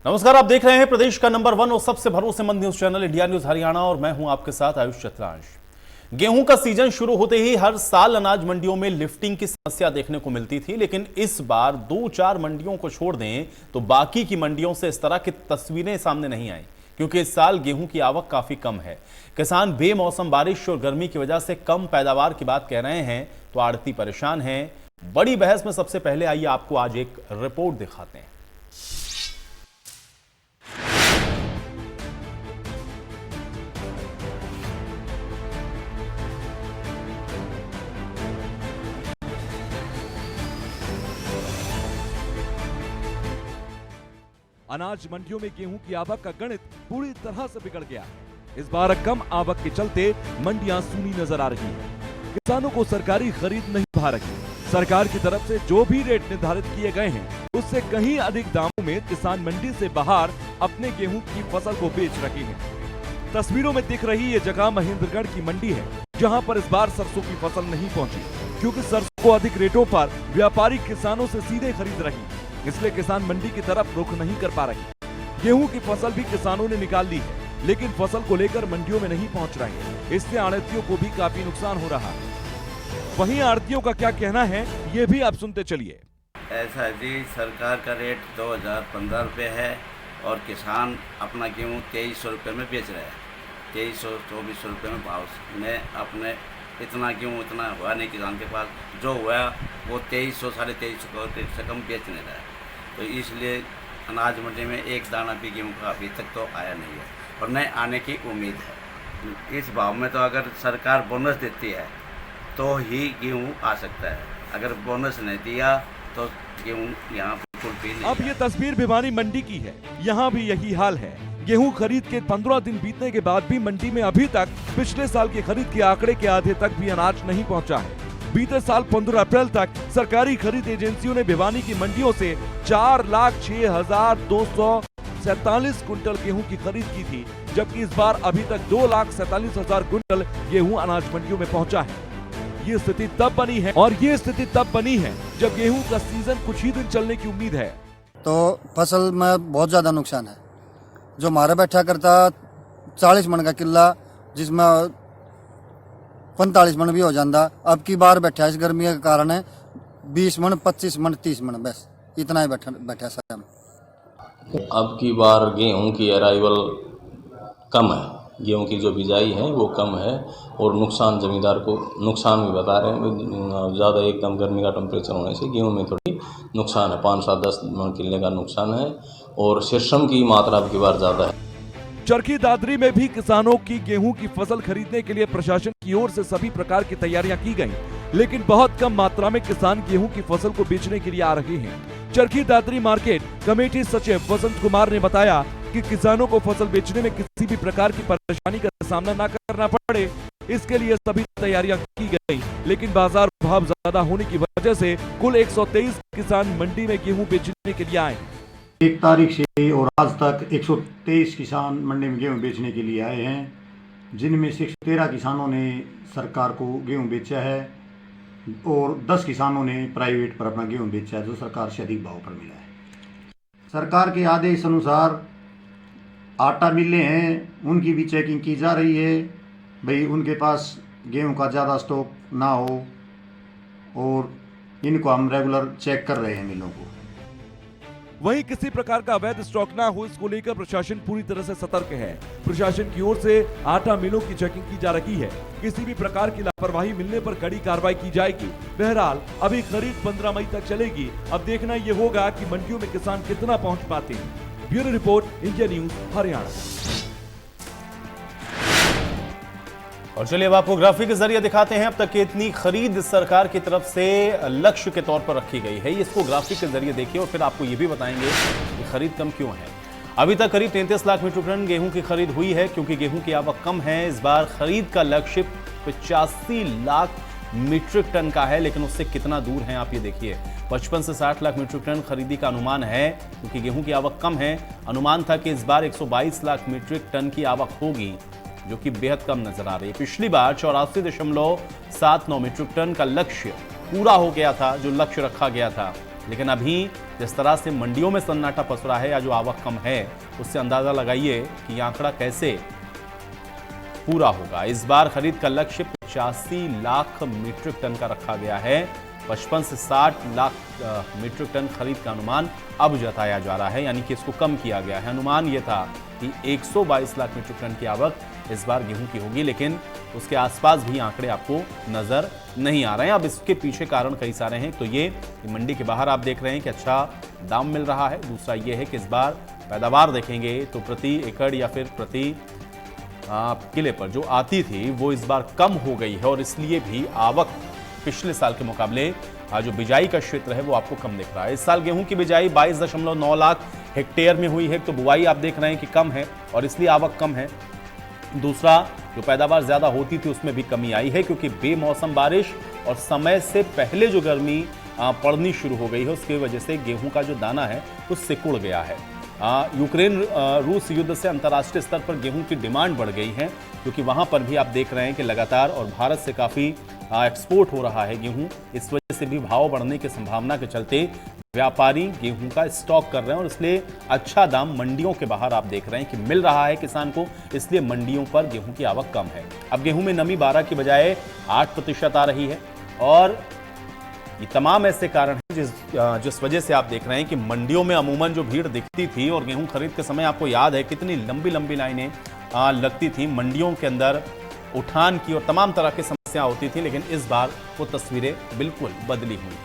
नमस्कार, आप देख रहे हैं प्रदेश का नंबर 1 और सबसे भरोसेमंद news channel India news Haryana और मैं हूं आपके साथ आयुष चतुरांश। गेहूं का सीजन शुरू होते ही हर साल अनाज मंडियों में लिफ्टिंग की समस्या देखने को मिलती थी, लेकिन इस बार 2-4 मंडियों को छोड़ दें तो बाकी की मंडियों से इस तरह की तस्वीरें सामने नहीं आई, क्योंकि इस साल गेहूं की आवक काफी कम है। किसान बेमौसम बारिश और गर्मी की वजह से कम पैदावार की बात कह रहे हैं तो आड़ती परेशान हैं। बड़ी बहस में सबसे पहले आइए आपको आज एक रिपोर्ट दिखाते हैं। अनाज मंडियों में गेहूं की आवक का गणित पूरी तरह से बिगड़ गया। इस बार कम आवक के चलते मंडियां सूनी नजर आ रही हैं। किसानों को सरकारी खरीद नहीं भा रही। सरकार की तरफ से जो भी रेट निर्धारित किए गए हैं उससे कहीं अधिक दामों में किसान मंडी से बाहर अपने गेहूं की फसल को बेच रहे हैं। तस्वीरों में दिख रही ये जगह महेंद्रगढ़ की मंडी है, जहां पर इस बार सरसों की फसल नहीं पहुंची, क्योंकि सरसों को अधिक रेटों पर व्यापारी किसानों से सीधे खरीद रही, इसलिए किसान मंडी की तरफ रुख नहीं कर पा रही। गेहूं की फसल भी किसानों ने निकाल ली है, लेकिन फसल को लेकर मंडियों में नहीं पहुंच रही है। इससे आड़तियों को भी काफी नुकसान हो रहा है। वहीं आड़तियों का क्या कहना है, ये भी आप सुनते चलिए। ऐसा है जी, सरकार का रेट 2015 रुपये है और किसान अपना गेहूँ 2300 रुपये में बेच रहे हैं। 2300-2400 रुपये में भाव में अपने इतना गेहूँ इतना हुआ नहीं किसान के पास, जो हुआ वो 2300-2350 से कम बेच नहीं रहा है। तो इसलिए अनाज मंडी में एक दाना भी गेहूँ का अभी तक तो आया नहीं है और न आने की उम्मीद है। इस भाव में तो अगर सरकार बोनस देती है तो ही गेहूँ आ सकता है, अगर बोनस नहीं दिया तो गेहूँ यहाँ बिल्कुल भी नहीं। अब ये तस्वीर भिवानी मंडी की है, यहाँ भी यही हाल है। गेहूं खरीद के 15 दिन बीतने के बाद भी मंडी में अभी तक पिछले साल की खरीद के आंकड़े के आधे तक भी अनाज नहीं पहुंचा है। बीते साल 15 अप्रैल तक सरकारी खरीद एजेंसियों ने भिवानी की मंडियों से 4,06,247 कुंटल गेहूं की खरीद की थी, जबकि इस बार अभी तक 2,47,000 कुंटल गेहूं अनाज मंडियों में पहुंचा है। ये स्थिति तब बनी है जब गेहूं का सीजन कुछ ही दिन चलने की उम्मीद है। तो फसल में बहुत ज्यादा नुकसान है। जो हमारा बैठा करता 40 मन का किला, जिसमें 45 मन भी हो जाता, अब की बार बैठा इस गर्मी के कारण 20 मन, 25 मन, 30 मन, बस इतना ही बैठा सर। अब की बार गेहूं की अराइवल कम है, गेहूं की जो बिजाई है वो कम है और नुकसान जमींदार को नुकसान भी बता रहे हैं। ज़्यादा एकदम गर्मी का टेम्परेचर होने से गेहूं में थोड़ी नुकसान है, 5-7-10 मन किले का नुकसान है और शीर्षम की मात्रा अब की बार ज़्यादा है। चरखी दादरी में भी किसानों की गेहूं की फसल खरीदने के लिए प्रशासन की ओर से सभी प्रकार की तैयारियां की गई, लेकिन बहुत कम मात्रा में किसान गेहूं की फसल को बेचने के लिए आ रहे हैं। चरखी दादरी मार्केट कमेटी सचिव वसंत कुमार ने बताया कि किसानों को फसल बेचने में किसी भी प्रकार की परेशानी का सामना न करना पड़े, इसके लिए सभी तैयारियां की गई, लेकिन बाजार भाव ज्यादा होने की वजह से कुल 123 किसान मंडी में गेहूं बेचने के लिए आए। 1 तारीख से और आज तक 123 किसान मंडी में गेहूं बेचने के लिए आए हैं, जिनमें से 113 किसानों ने सरकार को गेहूं बेचा है और 10 किसानों ने प्राइवेट पर अपना गेहूं बेचा है, जो सरकार से अधिक भाव पर मिला है। सरकार के आदेश अनुसार आटा मिलें हैं, उनकी भी चेकिंग की जा रही है, भाई उनके पास गेहूं का ज़्यादा स्टॉक ना हो, और इनको हम रेगुलर चेक कर रहे हैं मिलों को। वहीं किसी प्रकार का अवैध स्टॉक ना हो, इसको लेकर प्रशासन पूरी तरह से सतर्क है। प्रशासन की ओर से आटा मिलों की चेकिंग की जा रही है, किसी भी प्रकार की लापरवाही मिलने पर कड़ी कार्रवाई की जाएगी। बहरहाल अभी खरीद 15 मई तक चलेगी, अब देखना यह होगा कि मंडियों में किसान कितना पहुंच पाते हैं। Bureau report, India news Haryana. और चलिए अब आपको ग्राफिक के जरिए दिखाते हैं अब तक कितनी खरीद सरकार की तरफ से लक्ष्य के तौर पर रखी गई है। इसको ग्राफिक के जरिए देखिए और फिर आपको ये भी बताएंगे कि खरीद कम क्यों है। अभी तक करीब 33 लाख मीट्रिक टन गेहूं की खरीद हुई है, क्योंकि गेहूं की आवक कम है। इस बार खरीद का लक्ष्य 85 लाख मीट्रिक टन का है, लेकिन उससे कितना दूर है आप ये देखिए। 55 से 60 लाख मीट्रिक टन खरीदी का अनुमान है, क्योंकि गेहूं की आवक कम है। अनुमान था कि इस बार 122 लाख मीट्रिक टन की आवक होगी, जो कि बेहद कम नजर आ रही है। पिछली बार 84.79 मीट्रिक टन का लक्ष्य पूरा हो गया था, जो लक्ष्य रखा गया था, लेकिन अभी जिस तरह से मंडियों में सन्नाटा पसरा है या जो आवक कम है, उससे अंदाजा लगाइए कि यह आंकड़ा कैसे पूरा होगा। इस बार खरीद का लक्ष्य 85 लाख मीट्रिक टन का रखा गया है। 55 से 60 लाख मीट्रिक टन खरीद का अनुमान अब जताया जा रहा है, यानी कि इसको कम किया गया है। अनुमान यह था कि 122 लाख मीट्रिक टन की आवक इस बार गेहूं की होगी, लेकिन उसके आसपास भी आंकड़े आपको नजर नहीं आ रहे हैं। अब इसके पीछे कारण कई सारे हैं। तो ये मंडी के बाहर आप देख रहे हैं कि अच्छा दाम मिल रहा है। दूसरा ये है कि इस बार पैदावार देखेंगे तो प्रति एकड़ या फिर प्रति किले पर जो आती थी वो इस बार कम हो गई है, और इसलिए भी आवक पिछले साल के मुकाबले जो बिजाई का क्षेत्र है वो आपको कम दिख रहा है। इस साल गेहूं की बिजाई 22.9 लाख हेक्टेयर में हुई है, तो बुआई आप देख रहे हैं कि कम है और इसलिए आवक कम है। दूसरा, जो पैदावार ज्यादा होती थी उसमें भी कमी आई है, क्योंकि बेमौसम बारिश और समय से पहले जो गर्मी पड़नी शुरू हो गई है उसकी वजह से गेहूं का जो दाना है वो सिकुड़ गया है। यूक्रेन रूस युद्ध से अंतर्राष्ट्रीय स्तर पर गेहूं की डिमांड बढ़ गई है, क्योंकि वहां पर भी आप देख रहे हैं कि लगातार और भारत से काफ़ी एक्सपोर्ट हो रहा है गेहूं। इस वजह से भी भाव बढ़ने की संभावना के चलते व्यापारी गेहूं का स्टॉक कर रहे हैं, और इसलिए अच्छा दाम मंडियों के बाहर आप देख रहे हैं कि मिल रहा है किसान को, इसलिए मंडियों पर गेहूं की आवक कम है। अब गेहूं में नमी 12 की बजाय 8% आ रही है, और ये तमाम ऐसे कारण हैं जिस वजह से आप देख रहे हैं कि मंडियों में अमूमन जो भीड़ दिखती थी, और गेहूं खरीद के समय आपको याद है कितनी लंबी लंबी लाइनें लगती थी मंडियों के अंदर, उठान की और तमाम तरह की समस्या होती थी, लेकिन इस बार वो तस्वीरें बिल्कुल बदली हुई।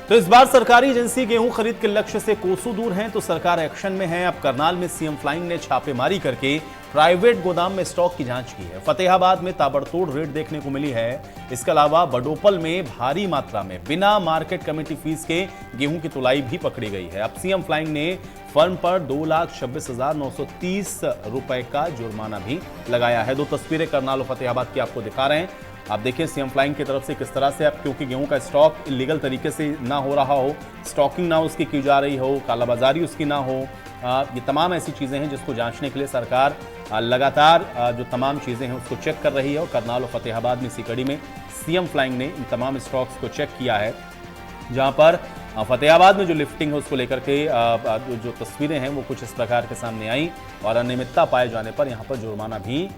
तो इस बार सरकारी एजेंसी गेहूं खरीद के लक्ष्य से कोसों दूर हैं, तो सरकार एक्शन में है। अब करनाल में सीएम फ्लाइंग ने छापेमारी करके प्राइवेट गोदाम में स्टॉक की जांच की है। फतेहाबाद में ताबड़तोड़ रेड देखने को मिली है। इसके अलावा बडोपल में भारी मात्रा में बिना मार्केट कमेटी फीस के गेहूं की तुलाई भी पकड़ी गई है। अब सीएम फ्लाइंग ने फर्म पर 2,26,930 रुपए का जुर्माना भी लगाया है। दो तस्वीरें करनाल और फतेहाबाद की आपको दिखा रहे हैं। आप देखिए सीएम फ्लाइंग की तरफ से किस तरह से, अब क्योंकि गेहूं का स्टॉक इलीगल तरीके से ना हो रहा हो, स्टॉकिंग ना उसकी की जा रही हो, कालाबाजारी उसकी ना हो, ये तमाम ऐसी चीज़ें हैं जिसको जांचने के लिए सरकार लगातार जो तमाम चीज़ें हैं उसको चेक कर रही है। और करनाल और फतेहाबाद में इसी कड़ी में सीएम फ्लाइंग ने इन तमाम स्टॉक्स को चेक किया है, जहां पर फतेहाबाद में जो लिफ्टिंग है उसको लेकर के जो तस्वीरें हैं वो कुछ इस प्रकार के सामने आई, और अनियमितता पाए जाने पर यहाँ पर जुर्माना भी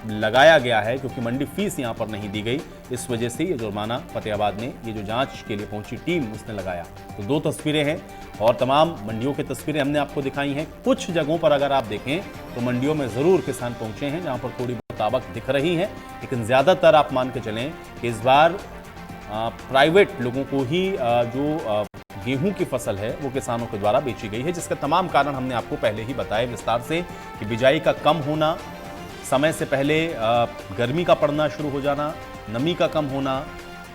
लगाया गया है, क्योंकि मंडी फीस यहाँ पर नहीं दी गई। इस वजह से ये जुर्माना फतेहाबाद में ये जो जांच के लिए पहुंची टीम उसने लगाया। तो दो तस्वीरें हैं, और तमाम मंडियों की तस्वीरें हमने आपको दिखाई हैं। कुछ जगहों पर अगर आप देखें तो मंडियों में ज़रूर किसान पहुंचे हैं जहाँ पर थोड़ी बहुत आवक दिख रही है, लेकिन ज़्यादातर आप मान के चलें कि इस बार प्राइवेट लोगों को ही जो गेहूं की फसल है वो किसानों के द्वारा बेची गई है, जिसका तमाम कारण हमने आपको पहले ही बताया विस्तार से कि बिजाई का कम होना, समय से पहले गर्मी का पड़ना शुरू हो जाना, नमी का कम होना,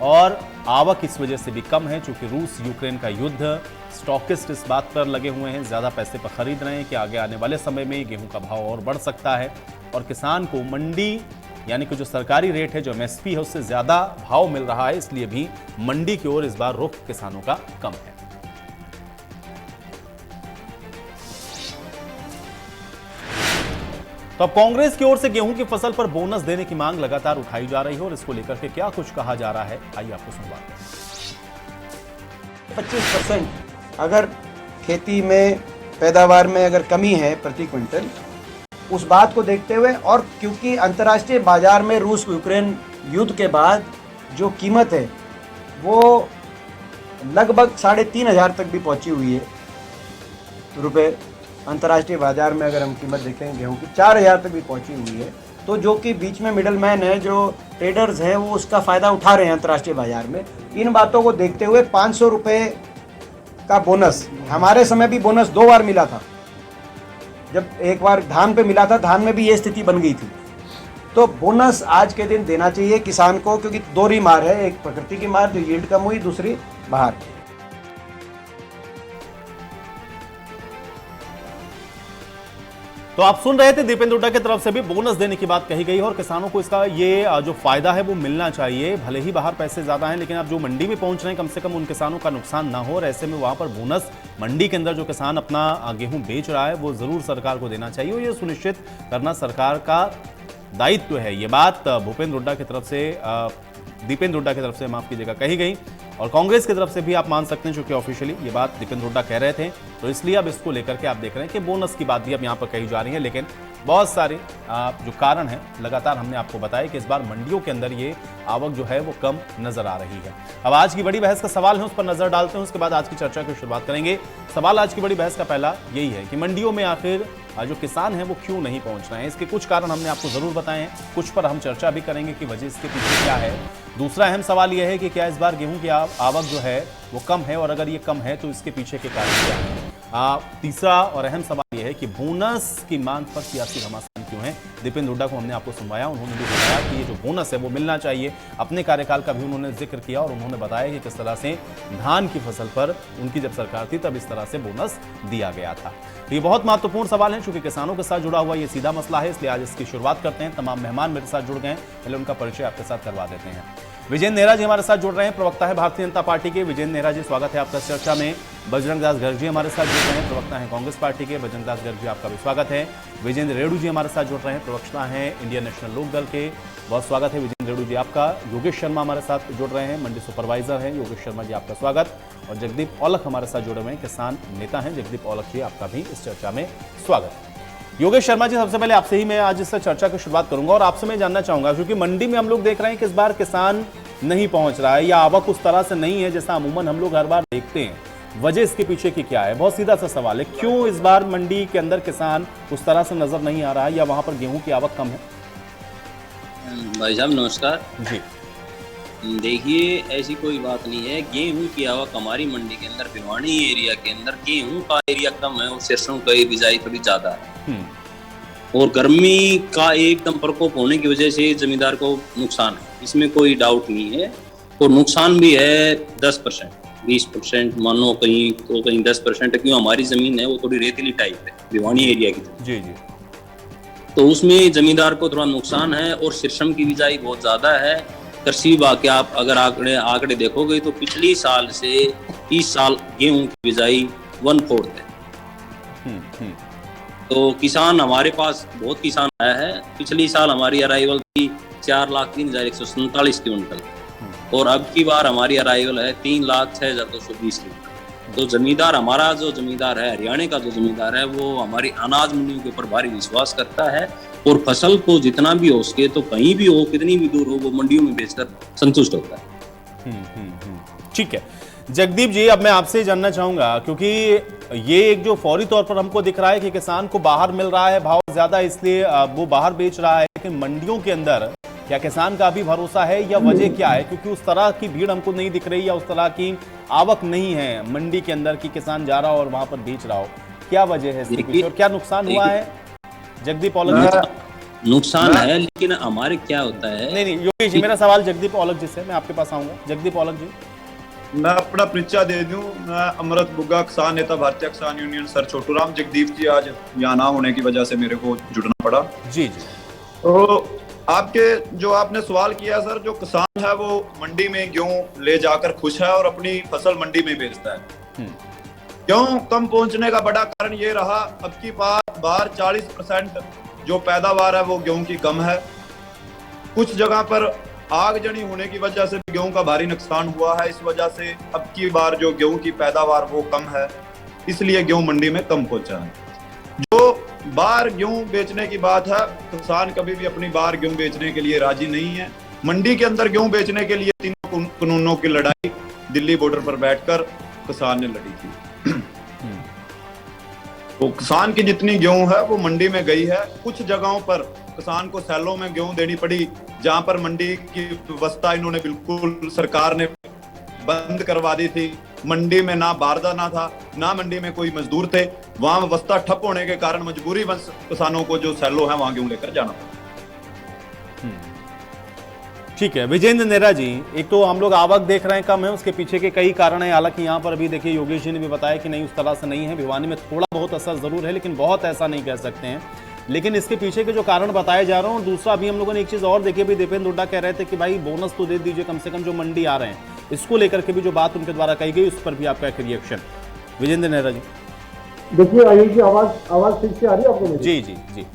और आवक इस वजह से भी कम है चूंकि रूस यूक्रेन का युद्ध। स्टॉकिस्ट इस बात पर लगे हुए हैं, ज़्यादा पैसे पर खरीद रहे हैं कि आगे आने वाले समय में गेहूं का भाव और बढ़ सकता है, और किसान को मंडी यानी कि जो सरकारी रेट है, जो एमएसपी है, उससे ज़्यादा भाव मिल रहा है, इसलिए भी मंडी की ओर इस बार रुख किसानों का कम है। तो अब कांग्रेस की ओर से गेहूं की फसल पर बोनस देने की मांग लगातार उठाई जा रही है, और इसको लेकर के क्या कुछ कहा जा रहा है आइए आपको सुनवाते हैं। 25% अगर खेती में पैदावार में अगर कमी है प्रति क्विंटल, उस बात को देखते हुए, और क्योंकि अंतर्राष्ट्रीय बाजार में रूस यूक्रेन युद्ध के बाद जो कीमत है वो लगभग 3,500 तक भी पहुंची हुई है रुपए। अंतर्राष्ट्रीय बाजार में अगर हम कीमत देखें गेहूं की 4,000 तक भी पहुंची हुई है, तो जो कि बीच में मिडल मैन है, जो ट्रेडर्स हैं, वो उसका फ़ायदा उठा रहे हैं अंतर्राष्ट्रीय बाजार में। इन बातों को देखते हुए 500 रुपये का बोनस, हमारे समय भी बोनस 2 बार मिला था। जब एक बार धान पे मिला था, धान में भी ये स्थिति बन गई थी, तो बोनस आज के दिन देना चाहिए किसान को, क्योंकि 2 मार है, एक प्रकृति की मार जो यील्ड कम हुई, दूसरी बाहर। तो आप सुन रहे थे दीपेंद्र हुड्डा की तरफ से भी बोनस देने की बात कही गई है, और किसानों को इसका ये जो फायदा है वो मिलना चाहिए। भले ही बाहर पैसे ज्यादा हैं, लेकिन अब जो मंडी में पहुंच रहे हैं कम से कम उन किसानों का नुकसान ना हो, और ऐसे में वहां पर बोनस मंडी के अंदर जो किसान अपना गेहूं बेच रहा है वो जरूर सरकार को देना चाहिए, और ये सुनिश्चित करना सरकार का दायित्व है। ये बात भूपेंद्र हुड्डा की तरफ से दीपेंद्र हुड्डा की तरफ से माफ कीजिएगा कही गई, और कांग्रेस की तरफ से भी आप मान सकते हैं, क्योंकि ऑफिशियली ये बात दीपेंद्र हुड्डा कह रहे थे, तो इसलिए अब इसको लेकर के आप देख रहे हैं कि बोनस की बात भी अब यहाँ पर कही जा रही है। लेकिन बहुत सारे जो कारण हैं लगातार हमने आपको बताया कि इस बार मंडियों के अंदर ये आवक जो है वो कम नजर आ रही है। अब आज की बड़ी बहस का सवाल है, उस पर नजर डालते हैं, उसके बाद आज की चर्चा की शुरुआत करेंगे। सवाल आज की बड़ी बहस का पहला यही है कि मंडियों में आखिर जो किसान हैं वो क्यों नहीं पहुंच रहे हैं। इसके कुछ कारण हमने आपको जरूर बताए हैं, कुछ पर हम चर्चा भी करेंगे कि वजह इसके पीछे क्या है। दूसरा अहम सवाल यह है कि क्या इस बार गेहूं की आवक जो है वो कम है, और अगर ये कम है तो इसके पीछे के कारण क्या है। तीसरा और अहम सवाल यह है कि बोनस की मांग पर सियासी घमासान क्यों है। दीपेंद्र हुड्डा को हमने आपको सुनवाया, उन्होंने भी बताया कि ये जो बोनस है वो मिलना चाहिए। अपने कार्यकाल का भी उन्होंने जिक्र किया और उन्होंने बताया कि किस तरह से धान की फसल पर उनकी जब सरकार थी तब इस तरह से बोनस दिया गया था। तो ये बहुत महत्वपूर्ण सवाल है, क्योंकि किसानों के साथ जुड़ा हुआ ये सीधा मसला है, इसलिए आज इसकी शुरुआत करते हैं। तमाम मेहमान मेरे साथ जुड़ गए हैं, पहले उनका परिचय आपके साथ करवा देते हैं। विजेंद्र नेहरा जी हमारे साथ जुड़ रहे हैं, प्रवक्ता है भारतीय जनता पार्टी के। विजेंद्र नेहरा जी, स्वागत है आपका चर्चा में। बजरंग दास गर्ग जी हमारे साथ जुड़ रहे हैं, प्रवक्ता हैं कांग्रेस पार्टी के। बजरंग दास गर्ग जी, आपका भी स्वागत है। विजेंद्र रेणु जी हमारे साथ जुड़ रहे हैं, प्रवक्ता हैं इंडियन नेशनल लोक दल के। बहुत स्वागत है विजेंद्र रेणु जी आपका। योगेश शर्मा हमारे साथ जुड़ रहे हैं, मंडी सुपरवाइजर हैं। योगेश शर्मा जी, आपका स्वागत। और जगदीप औलख हमारे साथ जुड़े हुए हैं, किसान नेता हैं। जगदीप औलख जी, आपका भी इस चर्चा में स्वागत। योगेश शर्मा जी, सबसे पहले आपसे ही मैं आज इस चर्चा की शुरुआत करूंगा और आपसे मैं जानना चाहूंगा, क्योंकि मंडी में हम लोग देख रहे हैं कि इस बार किसान नहीं पहुंच रहा है या आवक उस तरह से नहीं है जैसा अमूमन हम लोग हर बार देखते हैं। वजह इसके पीछे की क्या है? बहुत सीधा सा सवाल है, क्यों इस बार मंडी के अंदर किसान उस तरह से नजर नहीं आ रहा है, या वहां पर गेहूं की आवक कम है? भाई साहब नमस्कार जी। देखिए, ऐसी कोई बात नहीं है। गेहूं की आवक हमारी मंडी के अंदर, भिवानी एरिया के अंदर गेहूं का एरिया कम है और सरसों की बिजाई थोड़ी ज्यादा है, और गर्मी का एकदम प्रकोप होने की वजह से जमींदार को नुकसान है, इसमें कोई डाउट नहीं है। और नुकसान भी है 10%, 20%, मानो कहीं तो कहीं 10%, क्यों हमारी जमीन है वो थोड़ी रेतीली टाइप है भिवानी एरिया की। जी जी। तो उसमें जमींदार को थोड़ा नुकसान है, और सरसों की बिजाई बहुत ज्यादा है। कृषि विभाग के आप अगर आंकड़े देखोगे तो पिछली साल से इस साल गेहूं की बिजाई 1/4 है। तो किसान हमारे पास बहुत किसान आया है। पिछली साल हमारी अराइवल थी 4,03,147 क्विंटल, और अब की बार हमारी अराइवल है 3,06,220 क्विंटल। तो जमींदार, हमारा जो जमींदार है, हरियाणा का जो जमींदार है, वो हमारी अनाज मंडियों के ऊपर भारी विश्वास करता है, और फसल को जितना भी हो सके, तो कहीं भी हो, कितनी भी दूर हो, वो मंडियों में बेचकर संतुष्ट होता है। ठीक है जगदीप जी, अब मैं आपसे जानना चाहूंगा, क्योंकि ये एक जो फौरी तौर पर हमको दिख रहा है कि किसान को बाहर मिल रहा है भाव ज्यादा, इसलिए वो बाहर बेच रहा है, लेकिन मंडियों के अंदर क्या किसान का भी भरोसा है, या वजह क्या है? क्योंकि उस तरह की भीड़ हमको नहीं दिख रही, या उस तरह की आवक नहीं है मंडी के अंदर कि किसान जा रहा हो और वहां पर बेच रहा हो। क्या वजह है इसके पीछे और क्या नुकसान हुआ है? जगदीप औलख जी। नुकसान है, लेकिन हमारे क्या होता है। नहीं योगेश जी, मेरा सवाल जगदीप औलख जी से, मैं आपके पास आऊंगा। जगदीप औलख जी, मैं अपना परिचय दे दूं। मैं अमृत बुग्गा, किसान नेता, भारतीय किसान यूनियन, सर छोटूराम। जगदीप जी आज यहाँ ना होने की वजह से मेरे को जुड़ना पड़ा। जी जी। तो आपके जो आपने सवाल किया सर, जो किसान है वो मंडी में गेहूं ले जाकर खुश है और अपनी फसल मंडी में बेचता है। गेहूं कम पहुंचने का बड़ा कारण ये रहा, अब की बार 40% जो पैदावार है वो गेहूं की कम है। कुछ जगह पर आगजनी होने की वजह से गेहूं का भारी नुकसान हुआ है। इस वजह से अब की बार जो गेहूं की पैदावार वो कम है, इसलिए गेहूं मंडी में कम पहुंचा है। जो बाहर गेहूं बेचने की बात है, किसान कभी भी अपनी बाहर गेहूं बेचने के लिए राजी नहीं है। मंडी के अंदर गेहूं बेचने के लिए तीनों कानूनों की लड़ाई दिल्ली बॉर्डर पर बैठकर किसान ने लड़ी थी। तो किसान की जितनी गेहूं है वो मंडी में गई है। कुछ जगहों पर किसान को सैलों में गेहूं देनी पड़ी, जहां पर मंडी की व्यवस्था इन्होंने बिल्कुल, सरकार ने बंद करवा दी थी। मंडी में ना बारदाना था, ना मंडी में कोई मजदूर थे। वहां व्यवस्था ठप होने के कारण मजबूरी बस किसानों को जो सैलो है वहां गेहूं लेकर जाना पड़ा। ठीक है विजेंद्र नेहरा जी, एक तो हम लोग आवक देख रहे हैं कम है, उसके पीछे के कई कारण हैं। हालांकि यहाँ पर अभी देखिए योगेश जी ने भी बताया कि नहीं, उस तरह से नहीं है। भिवानी में थोड़ा बहुत असर जरूर है, लेकिन बहुत ऐसा नहीं कह सकते हैं। लेकिन इसके पीछे के जो कारण बताए जा रहे हैं, और दूसरा अभी हम लोगों ने एक चीज और देखी, भी दीपेंद्र हुड्डा कह रहे थे कि भाई बोनस तो दे दीजिए कम से कम, जो मंडी आ रहे हैं। इसको लेकर के भी जो बात उनके द्वारा कही गई, उस पर भी आपका एक रिएक्शन। विजेंद्र नेहरा जी। देखिए आयुष जी, आवाज ठीक से आ रही है आपको? जी जी जी,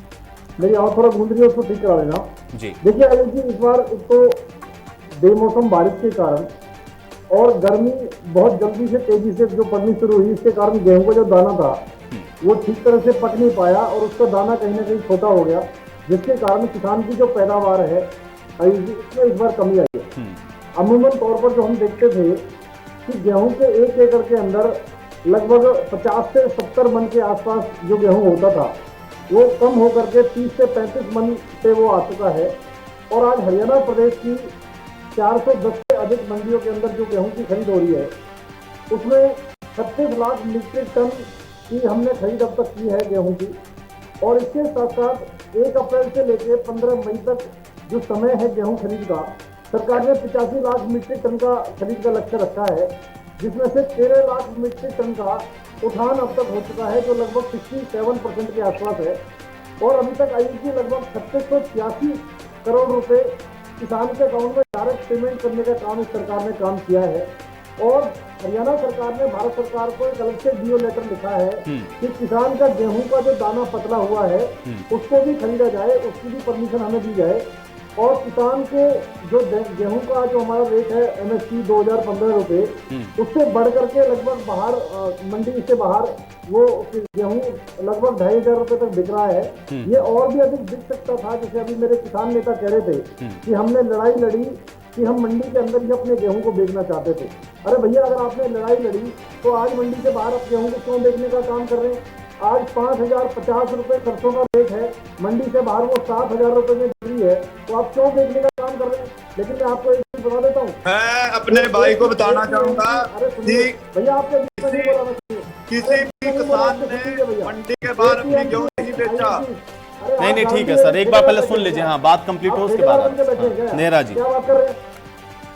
मेरी आवाज थोड़ा गूंज रही है, उसको ठीक करा लेना। जी। देखिए आयुष जी, इस बार एक तो बेमौसम बारिश के कारण और गर्मी बहुत जल्दी से तेजी से जो पड़नी शुरू हुई, इसके कारण गेहूं का जो दाना था वो ठीक तरह से पक नहीं पाया और उसका दाना कहीं ना कहीं छोटा हो गया, जिसके कारण किसान की जो पैदावार है इसमें इस बार कमी आई है। अमूमन तौर पर जो हम देखते थे कि गेहूं के 1 एकड़ के अंदर लगभग 50 से 70 मन के आसपास जो गेहूं होता था वो कम होकर के 30 से 35 मन पे वो आ चुका है। और आज हरियाणा प्रदेश की 410 से अधिक मंडियों के अंदर जो गेहूं की खरीद हो रही है उसमें 36 लाख मीट्रिक टन की हमने खरीद अब तक की है गेहूं की। और इसके साथ साथ 1 अप्रैल से लेकर 15 मई तक जो समय है गेहूं खरीद का, सरकार ने 85 लाख मीट्रिक टन का खरीद का लक्ष्य रखा है, जिसमें से 13 लाख मीट्रिक टन का उठान अब तक हो चुका है, जो लगभग 67% के आसपास है। और अभी तक आईयूजी लगभग 3686 करोड़ रुपए किसान के अकाउंट में डायरेक्ट पेमेंट करने का काम इस सरकार ने काम किया है। और हरियाणा सरकार ने भारत सरकार को एक अलग से डीओ लेटर लिखा है कि किसान का गेहूं का जो दाना पतला हुआ है उसको भी खरीदा जाए, उसकी भी परमिशन हमें दी जाए। और किसान के जो गेहूं का जो हमारा रेट है एमएसपी 2015 रुपए, उससे बढ़ करके लगभग बाहर मंडी से बाहर वो गेहूं लगभग 2500 रुपए तक बिक रहा है। ये और भी अधिक बिक सकता था। जैसे अभी मेरे किसान नेता कह रहे थे कि हमने लड़ाई लड़ी कि हम मंडी के अंदर ही अपने गेहूं को बेचना चाहते थे। अरे भैया, अगर आपने लड़ाई लड़ी तो आज मंडी से बाहर आप गेहूं को क्यों बेचने का काम कर रहे हैं? आज 5050 रुपए सरसों का रेट है, मंडी से बाहर वो 7000 रुपए में बिक्री है, तो आप क्यों बेचने का काम कर रहे हैं? लेकिन मैं आपको एक चीज बता देता हूँ, मैं अपने भाई को बताना चाहूंगा कि भैया आपके किसी भी किसान ने मंडी के बाहर अपनी गेहूं नहीं बेचा। नहीं ठीक है सर, एक बार पहले सुन लीजिए। हाँ, बात कंप्लीट हो उसके बाद नेहरा जी क्या बात कर रहे हैं।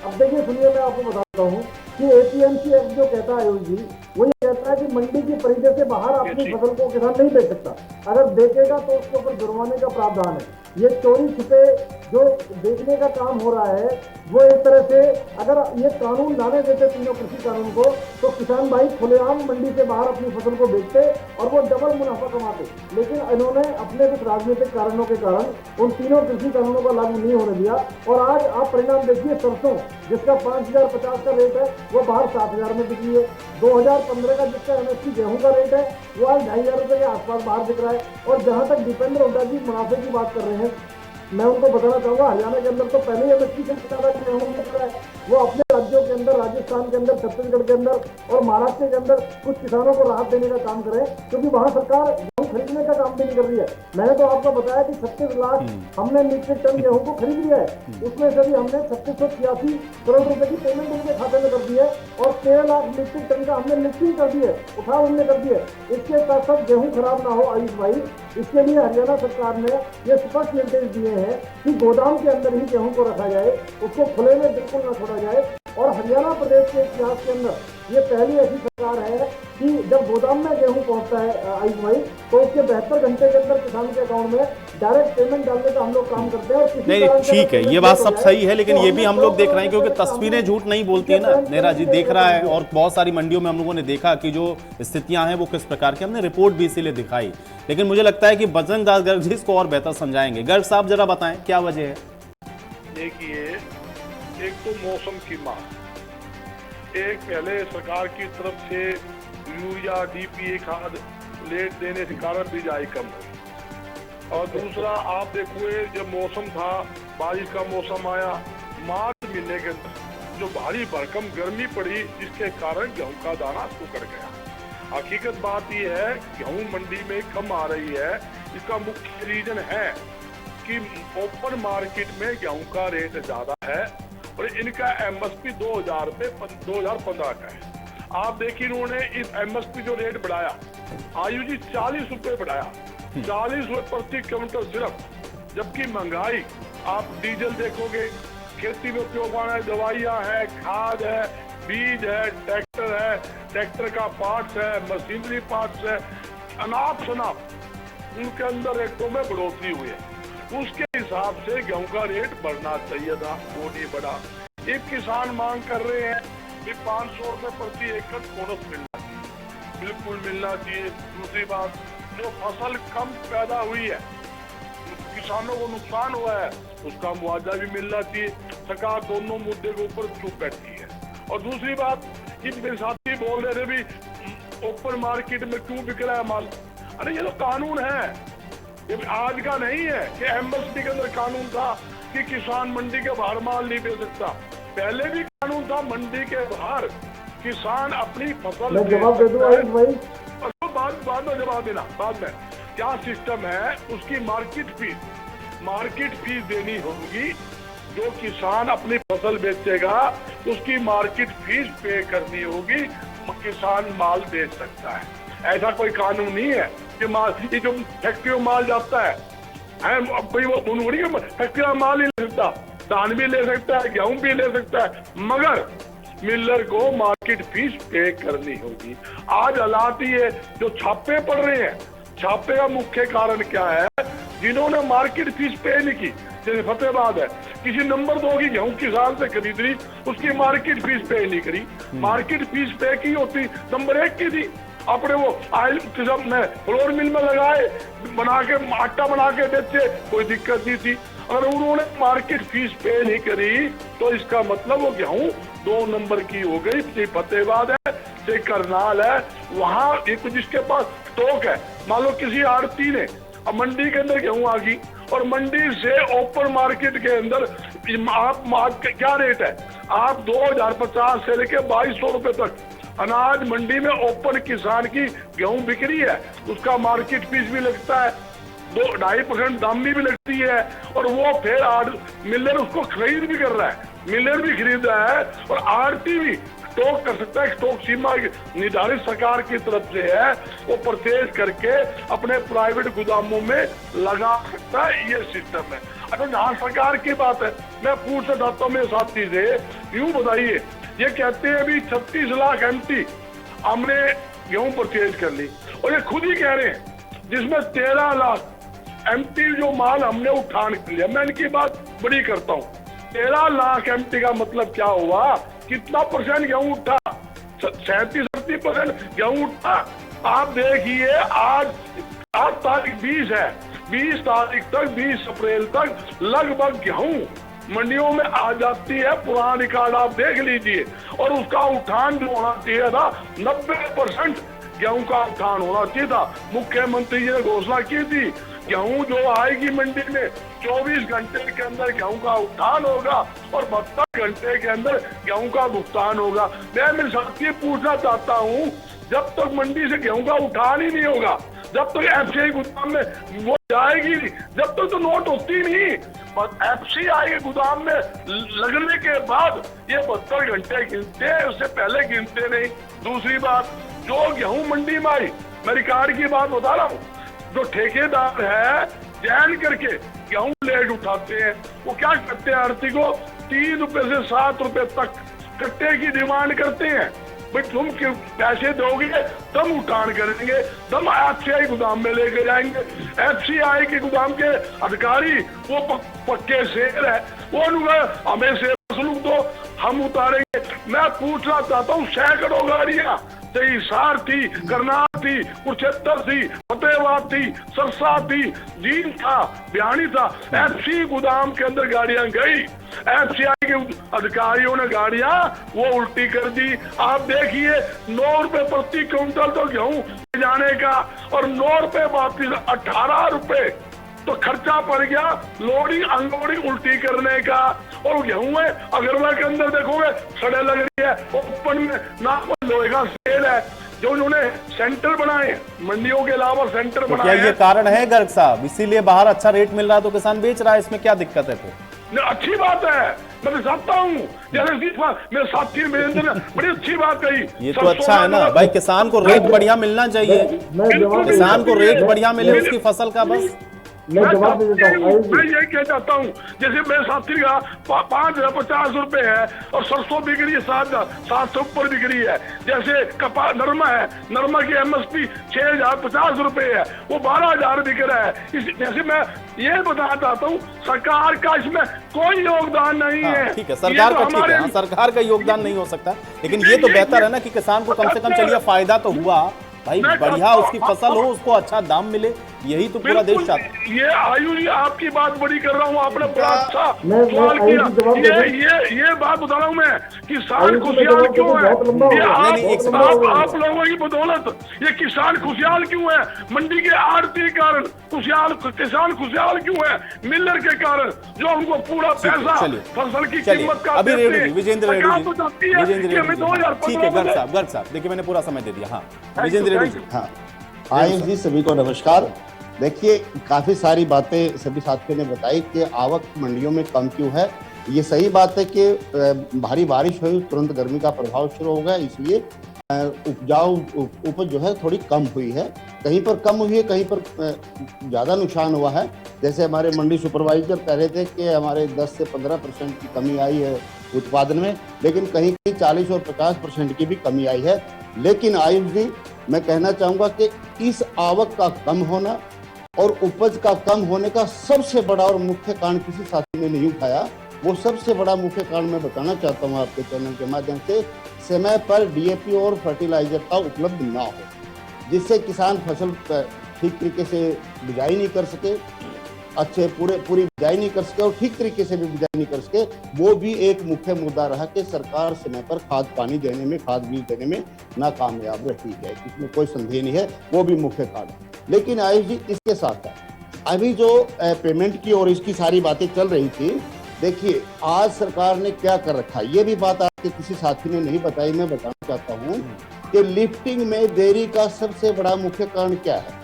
अब देखिए, सुनिए, मैं आपको बताता हूँ कि एपीएमसी एक्ट जो कहता है आयोग जी, वो ये कहता है कि मंडी की परिधि से बाहर अपनी फसल को किसान नहीं बेच सकता। अगर बेचेगा तो उसके ऊपर जुर्माने का प्रावधान है। ये चोरी छिपे जो बेचने का काम हो रहा है वो एक तरह से अगर ये कानून लाने देते तीनों कृषि कानून को, तो किसान भाई खुलेआम मंडी से बाहर अपनी फसल को बेचते और वो डबल मुनाफा कमाते। लेकिन इन्होंने अपने कुछ राजनीतिक कारणों के कारण उन तीनों कृषि कानूनों का लागू नहीं होने दिया। और आज आप परिणाम देखिए, सरसों जिसका 5050 का रेट है वो बाहर 7000 में बिक रही है। 2015 का जिसका एमएसपी गेहूं का रेट है वो आज 2500 रुपए के आसपास बाहर बिक रहा है। और जहां तक दीपेंद्र हुड्डा जी मुनाफे की बात कर रहे हैं, मैं उनको बताना चाहूंगा, हरियाणा के अंदर तो पहले ही एमएसपी से ज्यादा गेहूं बिक रहा है। वो अपने राज्यों के अंदर, राजस्थान के अंदर, छत्तीसगढ़ के अंदर और महाराष्ट्र के अंदर कुछ किसानों को राहत देने का काम करें, क्योंकि वहां सरकार गेहूं खरीदने का काम भी नहीं कर रही है। मैंने तो आपको बताया कि 36 लाख हमने मीट्रिक टन गेहूं को खरीद लिया है, उसमें से भी हमने 3686 करोड़ रुपए की पेमेंट उनके खाते में कर दी है और 13 लाख मीट्रिक टन का हमने लिफ्टिंग कर दी है, उठाव हमने कर दी है। इसके साथ साथ गेहूं खराब ना हो आयुष भाई, इसके लिए हरियाणा सरकार ने ये स्पष्ट निर्देश दिए हैं कि गोदाम के अंदर ही गेहूं को रखा जाए, उसको खुले में बिल्कुल न छोड़ा जाए। और हरियाणा प्रदेश के इतिहास के अंदर ये पहली ऐसी सरकार है कि जब गोदाम में गेहूं पहुंचता है आयुष भाई, तो उसके 72 घंटे के अंदर किसान के अकाउंट में डायरेक्ट पेमेंट डालने का हम लोग काम करते हैं। और नहीं ठीक है, ये बात सब सही है, लेकिन ये भी हम लोग देख रहे हैं क्योंकि तस्वीरें झूठ नहीं बोलती है ना। नेहरा जी देख रहा है और बहुत सारी मंडियों में हम लोगों ने देखा कि जो स्थितियां हैं वो किस प्रकार की, हमने रिपोर्ट भी इसीलिए दिखाई। लेकिन मुझे लगता है कि बजरंग दास गर्ग जी इसको और बेहतर समझाएंगे। गर्ग साहब जरा बताएं क्या वजह है। देखिए, एक तो मौसम की मांग, एक पहले सरकार की तरफ से यूरिया डीपीए खाद लेट देने के कारण बिजाई कम हुई। और दूसरा आप देखिए, जब मौसम था, बारिश का मौसम आया, मार्च महीने के अंदर जो भारी भरकम गर्मी पड़ी, जिसके कारण गेहूं का दाना सुखड़ गया। हकीकत बात यह है, गेहूं मंडी में कम आ रही है। इसका मुख्य रीजन है कि ओपन मार्केट में गेहूं का रेट ज्यादा है और इनका एमएसपी 2015 का है। आप देखिए, इन्होंने इस एमएसपी जो रेट बढ़ाया, आयुजी 40 रुपए बढ़ाया, 40 रुपए प्रति क्विंटल सिर्फ, जबकि महंगाई आप डीजल देखोगे, खेती में उपयोग आने दवाइयां है, खाद है, बीज है, ट्रैक्टर का पार्ट्स है, मशीनरी पार्ट्स है, अनाप शनाप उनके अंदर रेटों में बढ़ोतरी हुई है। उसके हिसाब से गेहूं का रेट बढ़ना चाहिए था, वो नहीं बढ़ा। एक किसान मांग कर रहे हैं कि 500 रुपए प्रति एकड़ बोनस मिलना चाहिए, बिल्कुल मिलना चाहिए। दूसरी बात, जो फसल कम पैदा हुई है किसानों को नुकसान हुआ है उसका मुआवजा भी मिलना चाहिए। सरकार दोनों मुद्दे के ऊपर चुप बैठी है। और दूसरी बात, ये मेरे साथी बोल रहे थे भी ओपन मार्केट में क्यों बिक रहा है माल। अरे ये तो कानून है, ये आज का नहीं है कि एमएसपी के अंदर कानून था कि किसान मंडी के बाहर माल नहीं बेच सकता। पहले भी कानून था मंडी के बाहर किसान अपनी फसल जवाब दे दूं भाई, बाद में जवाब देना। बाद में क्या सिस्टम है, उसकी मार्केट फीस देनी होगी। जो किसान अपनी फसल बेचेगा उसकी मार्केट फीस पे करनी होगी, किसान माल बेच सकता है। ऐसा कोई कानून नहीं है कि माल, ये जो फैक्ट्री में माल जाता है भाई वो फैक्ट्री में माल ही ले सकता, धान भी ले सकता है, गेहूं भी ले सकता है, मगर मिलर को मार्केट फीस पे करनी होगी। आज हालात ये जो छापे पड़ रहे हैं, छापे का मुख्य कारण क्या है, जिन्होंने मार्केट फीस पे नहीं की, जैसे फतेहाबाद है, किसी नंबर 2 की गेहूं किसान से खरीद ली, उसकी मार्केट फीस पे नहीं करी। मार्केट फीस पे की होती नंबर 1 की थी, अपने वो आयल किस्म में फ्लोर मिल में लगाए, बना के आटा बना के बेचे, कोई दिक्कत नहीं थी। अगर उन्होंने मार्केट फीस पे नहीं करी तो इसका मतलब वो गेहूं 2 नंबर की हो गई। चाहे फतेहाबाद है, चाहे करनाल है, वहां एक जिसके पास स्टॉक है, मान लो किसी आड़ती ने अब मंडी के अंदर गेहूं आ गई और मंडी से ओपन मार्केट के अंदर आप क्या रेट है, आप 2050 से लेके 2200 रुपए तक अनाज मंडी में ओपन किसान की गेहूं बिक रही है, उसका मार्केट फीस भी लगता है, 2-2.5% दामी भी लगती है, और वो फिर मिलर उसको खरीद भी कर रहा है, मिलर भी खरीद रहा है और आड़ती भी स्टॉक कर सकता है। स्टॉक सीमा निर्धारित सरकार की तरफ से है, वो परचेज करके अपने प्राइवेट गोदामों में लगा सकता है। ये सिस्टम है। अच्छा, जहाँ सरकार की बात है, मैं पूछना चाहता हूँ मेरे साथी से, यूँ बताइए, ये कहते हैं अभी 36 लाख एमटी हमने गेहूं परचेज कर ली, और ये खुद ही कह रहे हैं जिसमें 13 लाख एमटी जो माल हमने उठान कर लिया। मैं इनकी बात बड़ी करता हूँ, 13 लाख एमटी का मतलब क्या हुआ, कितना परसेंट गेहूं उठा, 37-38% गेहूं उठा। आप देखिए आज तारीख 20 है, 20 तारीख तक, 20 अप्रैल तक लगभग गेहूं मंडियों में आ जाती है। पुराना रिकॉर्ड आप देख लीजिए, और उसका उठान जो होना चाहिए था 90% गेहूं का उठान होना चाहिए था। मुख्यमंत्री जी ने घोषणा की थी गेहूं जो आएगी मंडी में 24 घंटे के अंदर गेहूं का उठान होगा और 72 घंटे के अंदर गेहूं का भुगतान होगा। मैं मेरे साथी पूछना चाहता हूं, जब तक मंडी से गेहूं का उठान ही नहीं होगा, जब तक एफसीआई गोदाम में वो जाएगी नहीं, जब तक तो नोट होती नहीं, एफसीआई के गोदाम में लगने के बाद ये 72 घंटे गिनते हैं, उससे पहले गिनते नहीं। दूसरी बात, जो गेहूं मंडी में आई, मैं रिकॉर्ड की बात बता रहा हूँ, जो ठेकेदार है जैन करके गेहूं लेट उठाते हैं, वो क्या करते हैं, आड़ती को 3 रुपए से 7 रुपए तक कट्टे की डिमांड करते हैं। भाई तुम पैसे दोगे तब उठान करेंगे, तब एफसीआई गोदाम में लेके जाएंगे। एफसीआई के गोदाम के अधिकारी वो पक्के शेर है, वो हमें शेर सलूक दो, हम उतारेंगे। मैं पूछना चाहता हूँ, सैकड़ों गाड़ियां हिसार थी, करनाल थी, कुरुक्षेत्र थी, फतेहाबाद थी, सरसा थी, जींद था, बिहानी था, एफसी गोदाम के अंदर गाड़ियां गई, एफसीआई के अधिकारियों ने गाड़ियां वो उल्टी कर दी। आप देखिए 9 रुपए प्रति क्विंटल तो गेहूं जाने का, और 9 रुपए वापिस 18 रुपए तो खर्चा पड़ गया लोडिंग अनलोडिंग उल्टी करने का। और गेहूं में अगरवा के अंदर देखोगे सड़े लग रही है, ओपन में ना कोई लोहे का सेल है, जो उन्होंने सेंटर बनाए मंडियों के अलावा सेंटर तो बनाए। क्या ये कारण है गर्ग साहब, इसीलिए बाहर अच्छा रेट मिल रहा है तो किसान बेच रहा है, इसमें क्या दिक्कत है फिर? अच्छी बात है, मैं चाहता हूँ, जैसे मेरे साथी वीरेंद्र ने बड़ी अच्छी बात कही। ये तो अच्छा है ना भाई, किसान को रेट बढ़िया मिलना चाहिए, किसान को रेट बढ़िया मिले उसकी फसल का। बस मैं जवाब दे देता हूँ। मैं यही कह चाहता हूँ, जैसे मेरे साथी का 5,050 रुपए है और सरसों बिक रही है 7,000 ऊपर बिक रही है। जैसे कपा नरमा है, नरमा की एमएसपी 6,050 रुपए है, वो 12,000 बिक रहा है। जैसे मैं ये बताना चाहता हूँ, सरकार का इसमें कोई योगदान नहीं है। ठीक है, सरकार का ठीक है, सरकार का योगदान नहीं हो सकता, लेकिन ये तो बेहतर है ना कि किसान को कम से कम चलिए फायदा तो हुआ भाई, बढ़िया उसकी फसल हो, उसको अच्छा दाम मिले, यही तो पूरा देश चाहता है। ये आयु जी आपकी बात बड़ी कर रहा हूँ, आपने बड़ा अच्छा मैं सवाल आयु जी जवाब किया। दे ये बात बता रहा हूँ मैं, किसान आयु जी का खुशहाल जवाब क्यों देना है? बहुत लंबा हो ये गया। नहीं, एक सेकंड। आप लोगों की बदौलत ये किसान खुशहाल क्यों है? मंडी के आड़ती के कारण किसान खुशहाल क्यों है? मिलर के कारण जो हमको पूरा पैसा चलिए, फसल की चलिए, कीमत का अभी देते रेणु जी, हैं। विजेंद्र रेणु सरकार जी, तो चाहती है विजेंद्र कि रेणु हमें जी, हाँ, 2015 ठीक है, में गर्ग साहब, देखिए मैंने पूरा समय दे दिया। हाँ, Thank Vijendra you, Renu thank ji. you. हाँ, आयुष जी सभी को नमस्कार। देखिए, काफ़ी सारी बातें सभी साथियों ने बताई कि आवक मंडियों में कम क्यों है। ये सही बात है कि भारी बारिश हुई, तुरंत गर्मी का प्रभाव शुरू हो गया, इसलिए उपजाऊ उपज जो है थोड़ी कम हुई है। कहीं पर कम हुई है, कहीं पर ज़्यादा नुकसान हुआ है। जैसे हमारे मंडी सुपरवाइजर कह रहे थे कि हमारे 10 से 15% की कमी आई है उत्पादन में, लेकिन कहीं कहीं 40 और 50% की भी कमी आई है। लेकिन आयुष जी, मैं कहना चाहूँगा कि इस आवक का कम होना और उपज का कम होने का सबसे बड़ा और मुख्य कारण किसी साथी ने नहीं उठाया। वो सबसे बड़ा मुख्य कारण मैं बताना चाहता हूँ आपके चैनल के माध्यम से, समय पर डीएपी और फर्टिलाइजर का उपलब्ध ना हो, जिससे किसान फसल ठीक तरीके से बिजाई नहीं कर सके, पूरी बिजाई नहीं कर सके और ठीक तरीके से भी बिजाई नहीं कर सके। वो भी एक मुख्य मुद्दा रहा कि सरकार समय पर खाद पानी देने में, खाद बीज देने में नाकामयाब रही है, इसमें कोई संदेह नहीं है, वो भी मुख्य कारण। लेकिन आयुष जी, इसके साथ साथ अभी जो पेमेंट की और इसकी सारी बातें चल रही थी, देखिए आज सरकार ने क्या कर रखा है, ये भी बात आपके किसी साथी ने नहीं बताई, मैं बताना चाहता हूँ कि लिफ्टिंग में देरी का सबसे बड़ा मुख्य कारण क्या है।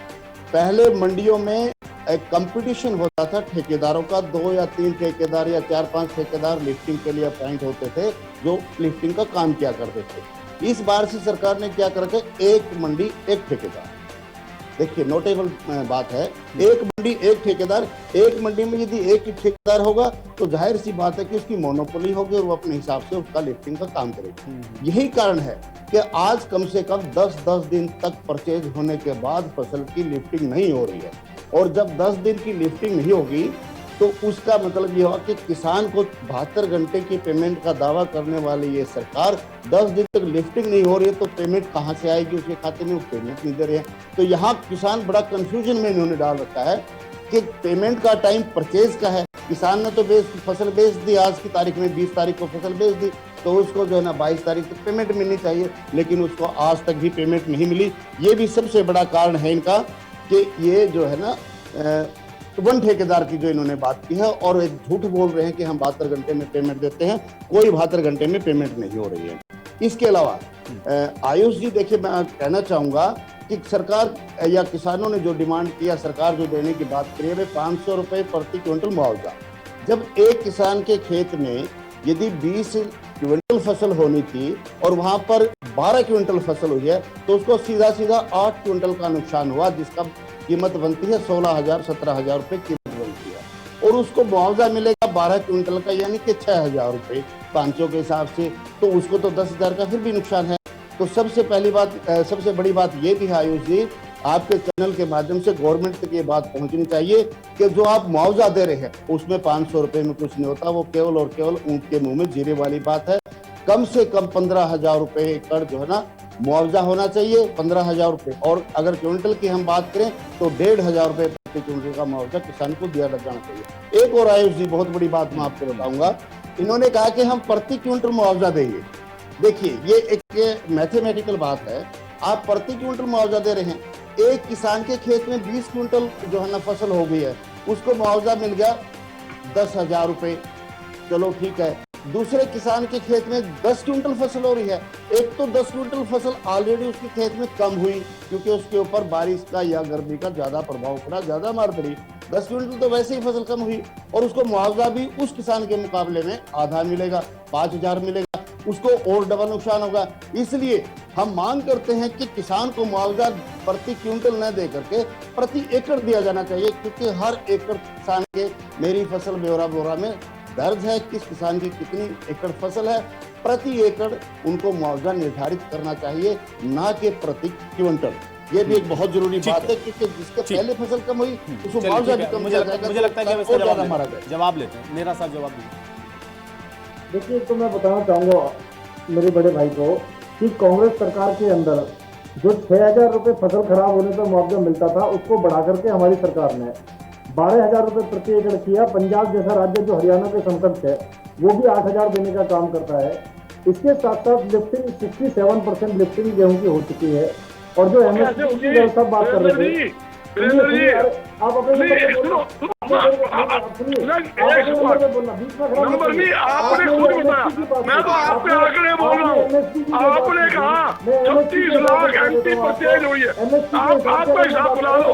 पहले मंडियों में एक कंपटीशन होता था ठेकेदारों का, 2 या 3 ठेकेदार या 4-5 ठेकेदार लिफ्टिंग के लिए अपॉइंट होते थे जो लिफ्टिंग का काम किया करते थे। इस बार से सरकार ने क्या कर रखा है, एक मंडी एक ठेकेदार। देखिए नोटेबल बात है, एक मंडी एक ठेकेदार। एक मंडी में यदि एक ही ठेकेदार होगा तो जाहिर सी बात है कि उसकी मोनोपोली होगी और वो अपने हिसाब से उसका लिफ्टिंग का काम करेगा। यही कारण है कि आज कम से कम 10-10 दिन तक परचेज होने के बाद फसल की लिफ्टिंग नहीं हो रही है। और जब 10 दिन की लिफ्टिंग नहीं होगी तो उसका मतलब ये हुआ कि किसान को 72 घंटे की पेमेंट का दावा करने वाली ये सरकार 10 दिन तक लिफ्टिंग नहीं हो रही है, तो पेमेंट कहाँ से आएगी उसके खाते में, वो पेमेंट नहीं दे रहे हैं। तो यहाँ किसान बड़ा कंफ्यूजन में इन्होंने डाल रखा है कि पेमेंट का टाइम परचेज का है। किसान ने तो फसल बेच दी, आज की तारीख में 20 तारीख को फसल बेच दी, तो उसको जो है ना 22 तारीख तक पेमेंट मिलनी चाहिए, लेकिन उसको आज तक भी पेमेंट नहीं मिली। ये भी सबसे बड़ा कारण है इनका कि ये जो है ना वन ठेकेदार की जो इन्होंने बात की है, और एक झूठ बोल रहे हैं कि हम 72 घंटे में पेमेंट देते हैं। कोई 72 घंटे में पेमेंट नहीं हो रही है। इसके अलावा आयुष जी, देखिए मैं कहना चाहूंगा कि सरकार या किसानों ने जो डिमांड किया, सरकार जो देने की बात करी है 500 रुपए प्रति क्विंटल मुआवजा। जब एक किसान के खेत में यदि 20 क्विंटल फसल होनी थी और वहां पर 12 क्विंटल फसल हुई है, तो उसको सीधा सीधा 8 क्विंटल का नुकसान हुआ, जिसका कीमत बनती है 16,000-17,000 रुपए कीमत बनती है। और उसको मुआवजा मिलेगा 12 क्विंटल का, यानी कि 6,000 रुपए 500 के हिसाब से, तो उसको तो 10,000 का फिर भी नुकसान है। तो सबसे पहली बात, सबसे बड़ी बात ये भी है आयुष जी, आपके चैनल के माध्यम से गवर्नमेंट तक ये बात पहुंचनी चाहिए कि जो आप मुआवजा दे रहे हैं उसमें 500 रुपए में कुछ नहीं होता, वो केवल और केवल ऊंट के मुंह में जीरे वाली बात है। कम से कम 15,000 रुपए एकड़ जो है ना मुआवजा होना चाहिए, 15,000 रुपए। और अगर क्विंटल की हम बात करें तो 1,500 रुपए प्रति क्विंटल का मुआवजा किसान को दिया जाना चाहिए। एक और आयुष जी बहुत बड़ी बात मैं आपको बताऊंगा, इन्होंने कहा कि हम प्रति क्विंटल मुआवजा देंगे। देखिए ये एक मैथमेटिकल बात है, आप प्रति क्विंटल मुआवजा दे रहे हैं। एक किसान के खेत में 20 क्विंटल जो है ना फसल हो गई है, उसको मुआवजा मिल गया 10,000 रुपए, चलो ठीक है। दूसरे किसान के खेत में 10 क्विंटल फसल हो रही है, एक तो 10 क्विंटल फसल ऑलरेडी उसके खेत में कम हुई क्योंकि उसके ऊपर बारिश का या गर्मी का ज्यादा प्रभाव पड़ा, ज्यादा मार पड़ी। 10 क्विंटल तो वैसे ही फसल कम हुई और उसको मुआवजा भी उस किसान के मुकाबले में आधा मिलेगा, 5,000 मिलेगा, उसको और डबल नुकसान होगा। इसलिए हम मांग करते हैं कि किसान को मुआवजा प्रति क्विंटल न दे करके प्रति एकड़ दिया जाना चाहिए, क्योंकि हर एकड़ किसान के मेरी फसल ब्यौरा में दर्ज है किस किसान की कितनी एकड़ फसल है। प्रति एकड़ उनको मुआवजा निर्धारित करना चाहिए, ना कि प्रति क्विंटल। ये भी एक बहुत जरूरी बात है, क्योंकि जिसके पहले फसल कम हुई उसको मुआवजा भी कम दिया जाएगा। मुझे लगता है कि इसका जवाब लेते हैं। मेरा साथ जवाब दीजिए। देखिए, तो मैं बताना चाहूँगा मेरे बड़े भाई को कि कांग्रेस सरकार के अंदर जो 6,000 रुपये फसल खराब होने पर मुआवजा मिलता था उसको बढ़ा करके हमारी सरकार ने 12,000 रुपये प्रति एकड़ किया। पंजाब जैसा राज्य जो हरियाणा के समकक्ष है वो भी 8,000 देने का काम करता है। इसके साथ साथ लिफ्टिंग 67% लिफ्टिंग गेहूं की हो चुकी है। और जो एमएसपी की सब बात कर रहे थे, आप अपने नंबर नहीं, आपने खुद बताया, मैं तो आपके आंकड़े बोल रहा हूँ। आपने कहा 36 लाख एंटी परचेज हुई है, आपका हिसाब बुला लो,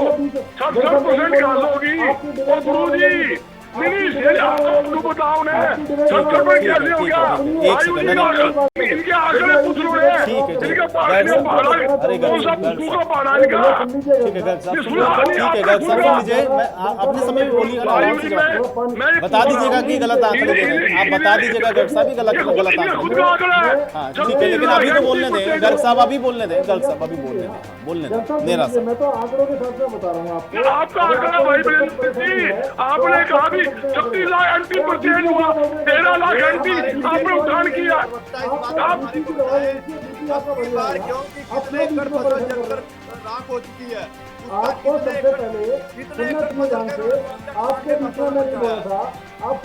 70% खा लोगी। और गुरु जी नहीं आपको बताओ ने 70 पर कैसे हो गया? इनके आंकड़े पूछ लो रे, इनका कौन सा पुस्तकों का पढ़ा इनका? ठीक है लीजिए, अपने समय में बोलिए, बता दीजिएगा कि गलत आंकड़े दे रहे हैं। आप बता दीजिएगा गर्ग साहब गलत आंकड़े। हाँ ठीक है, लेकिन अभी तो बोलने दें गर्ग साहब, अभी बोलने दें गर्ग साहब, अभी बोलने दें नेरा साहब। मैं तो आंकड़ों के साथ में बता रहा हूँ आपको। आपका आंकड़ा भाई आपने कहा भी 36 लाख एंटी परचेज हुआ, 13 लाख एंटी आपने उठान किया। राख हो चुकी है। आपको सबसे पहले आपके बीच में नहीं बोला था, आप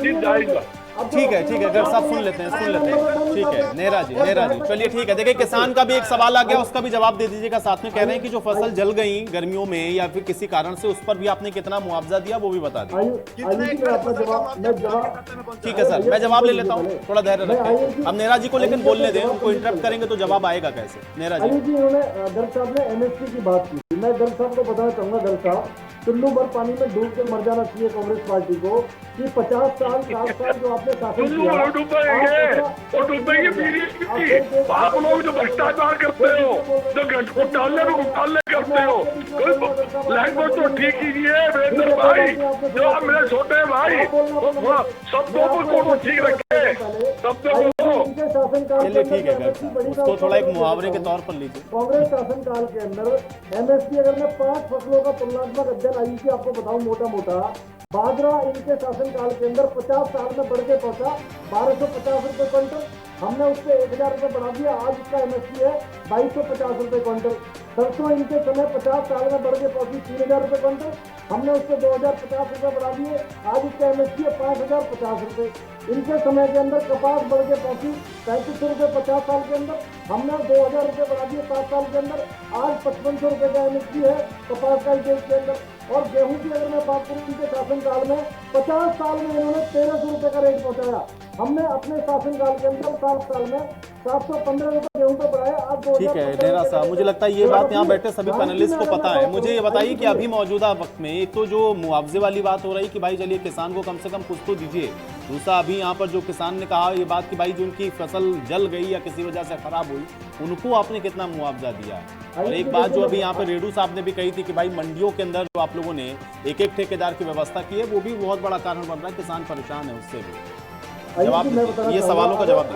ठीक है गर्ग साहब सुन लेते हैं। ठीक है नेरा जी चलिए ठीक है। देखिए किसान का भी एक सवाल आ गया, उसका भी जवाब दे दीजिएगा साथ में। कह रहे हैं कि जो फसल जल गई गर्मियों में या फिर किसी कारण से, उस पर भी आपने कितना मुआवजा दिया वो भी बता दीजिए। ठीक है सर, मैं जवाब ले लेता हूँ, थोड़ा धैर्य रखें। अब नेरा जी को लेकिन बोलने दें, उनको इंटरप्ट करेंगे तो जवाब आएगा कैसे? नेरा जी उन्होंने गर्ग साहब ने एमएसपी की बात की। मैं गर्ग साहब को बताना चाहूंगा, गर्ग साहब चुल्लू भर पानी में डूब के मर जाना चाहिए कांग्रेस पार्टी को कि 50 साल 60 साल जो आपने शासन किया, आप लोग जो भ्रष्टाचार करते हो, जो घोटाले में घोटाले करते हो, लैंग्वेज तो ठीक कीजिए वीरेंद्र भाई, जो आप मेरे छोटे भाई, शब्दों को ठीक रखे, शब्दों को। चलिए ठीक है, उसको थोड़ा एक मुहावरे के तौर पर लीजिए। कांग्रेस शासनकाल के अंदर एमएसपी अगर मैं 5 फसलों का तुलनात्मक अध्ययन आई थी आपको बताऊं मोटा, बाजरा इनके शासनकाल के अंदर 50 साल में बढ़ के पहुंचा 1250 रुपए क्विंटल। हमने उससे 1,000 रुपए बढ़ा दिया, आज इसका एमएसपी है 2250 रुपए क्विंटल। सरसों इनके समय 50 साल में बढ़ के पहुंची 3,000 रुपए क्विंटल, हमने उससे 2,050 रुपए बढ़ा दिए, आज इसका एमएसपी है 5,050 रुपए। इनके समय के अंदर कपास बढ़ के पहुंची 3500 रुपए 50 साल के अंदर, हमने 2,000 रुपए बढ़ा दिए 7 साल के अंदर, आज 5500 रुपए का एमएसपी है कपास का के अंदर। और गेहूं की अगर मैं बात करूं, इनके शासनकाल में 50 साल में इन्होंने 1,300 रुपए का रेट पहुंचाया। हमने अपने शासनकाल के अंदर 7 साल में 715 रुपए गेहूं पे बढ़ाया, आज 2000। ठीक है नेरा साहब, मुझे लगता है ये बात यहाँ बैठे सभी पैनलिस्ट को पता है। मुझे ये बताइए कि अभी मौजूदा वक्त में एक तो जो मुआवजे वाली बात हो रही कि भाई चलिए किसान को कम से कम कुछ तो दीजिए, दूसरा अभी यहाँ पर जो किसान ने कहा ये बात कि भाई जो उनकी फसल जल गई या किसी वजह से खराब हुई उनको आपने कितना मुआवजा दिया है। और एक बात जो अभी यहाँ पे रेडू साहब ने भी कही थी कि भाई मंडियों के अंदर जो आप लोगों ने एक ठेकेदार की व्यवस्था की है वो भी बहुत बड़ा कारण बन रहा है, किसान परेशान है उससे भी। जवाब ये सवालों का जवाब।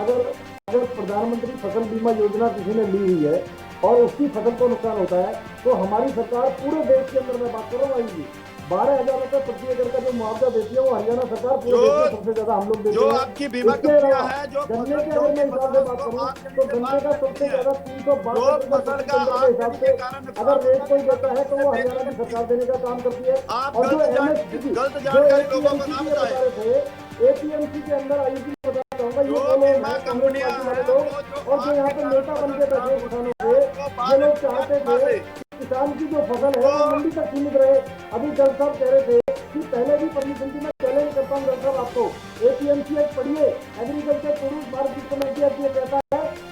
अगर प्रधानमंत्री फसल बीमा योजना किसी ने ली हुई है और उसकी फसल को नुकसान होता है तो हमारी सरकार पूरे देश के अंदर मैं बात कर रहा हूँ 12,000 रुपए प्रति एकड़ का जो मुआवजा देती है वो हरियाणा सरकार पूरे देश में सबसे ज्यादा हम लोग देते हैं। जो आपकी बीमा कंपनियां हैं, जो गन्ने के अगर मैं हिसाब से बात करूँ तो गन्ने का सबसे ज्यादा 362 के हिसाब से अगर रेट कोई देता है तो वो हरियाणा की सरकार देने का काम करती है। और जो बता रहे थे एपीएमसी के अंदर आईसी बताना चाहूंगा, ये लोग कांग्रेस पार्टी वाले लोग और जो यहाँ पे नेता बन के बैठे किसानों के, ये लोग चाहते थे किसान की जो फसल है वो मंडी तक सीमित रहे। अभी गर्ग साहब कह रहे थे कि पहले भी परमिशन की, मैं चैलेंज करता हूँ गर्ग साहब आपको, एपीएमसी एक्ट पढ़िए, agriculture produce market committee act ये कहता है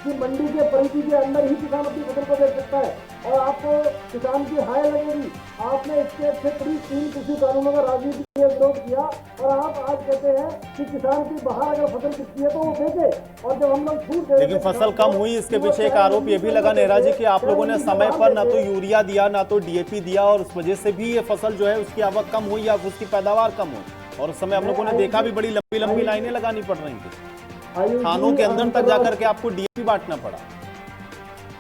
कि मंडी के परिधि के अंदर ही किसान अपनी फसल को बेच सकता है और आपको किसान की हाय लगेगी। आपने इसके से करीब 3 कृषि कानूनों का राजनीति के विरोध किया और आप आज कहते हैं कि किसान की बाहर अगर फसल बिकती है तो वो बेचे। और जब हम लोग छूट, लेकिन फसल कम हुई, इसके पीछे एक आरोप ये भी लगा नेहरा जी कि आप लोगों ने समय पर ना तो यूरिया दिया ना तो डीएपी दिया और उस वजह से भी ये फसल जो है उसकी आवक कम हुई या उसकी पैदावार कम हुई। और उस समय हम लोगों ने देखा भी बड़ी लंबी लंबी लाइनें लगानी पड़ रही थी, थानों के अंदर तक जाकर के आपको डीएपी बांटना पड़ा।